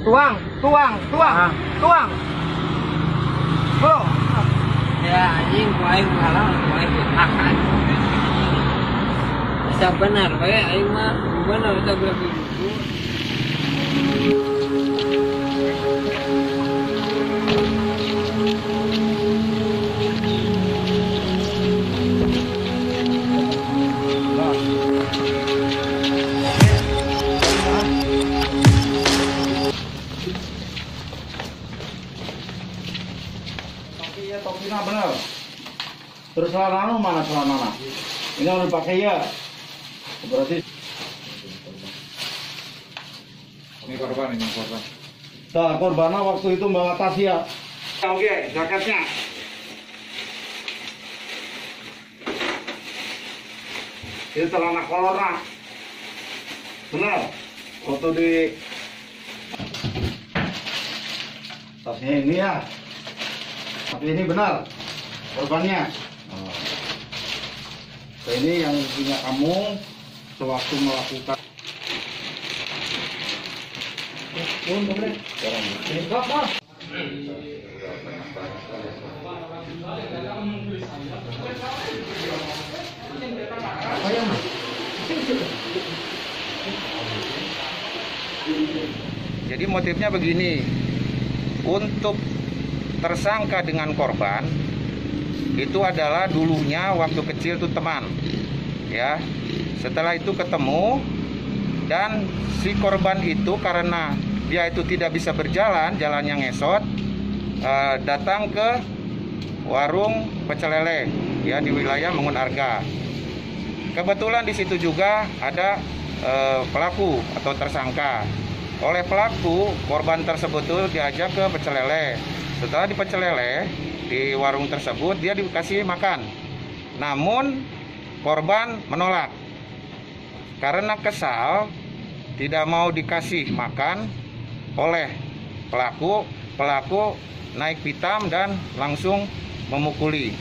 Tuang. Bro. Ya anjing aing kalah aing akan. Bisa benar we aing mah benar kita berarti. Topinya bener. Terus celana mana celana? Ini harus dipakai ya. Berarti Ini korban. nah, korbannya waktu itu Mbak Tasya. Oke, jaketnya. Ini celana kolornya. Benar. Foto di tasnya ini ya. Tapi ini benar korbannya. Ini yang punya kamu sewaktu melakukan. Jadi motifnya begini, untuk tersangka dengan korban itu adalah dulunya waktu kecil itu teman, ya. Setelah itu ketemu dan si korban itu karena dia itu tidak bisa berjalan, jalannya ngesot, datang ke warung pecel lele, ya di wilayah Mangun Arga. Kebetulan di situ juga ada pelaku atau tersangka. Oleh pelaku, korban tersebut tuh diajak ke pecel lele. Setelah di pecel lele di warung tersebut dia dikasih makan. Namun korban menolak. Karena kesal tidak mau dikasih makan oleh pelaku naik pitam dan langsung memukuli.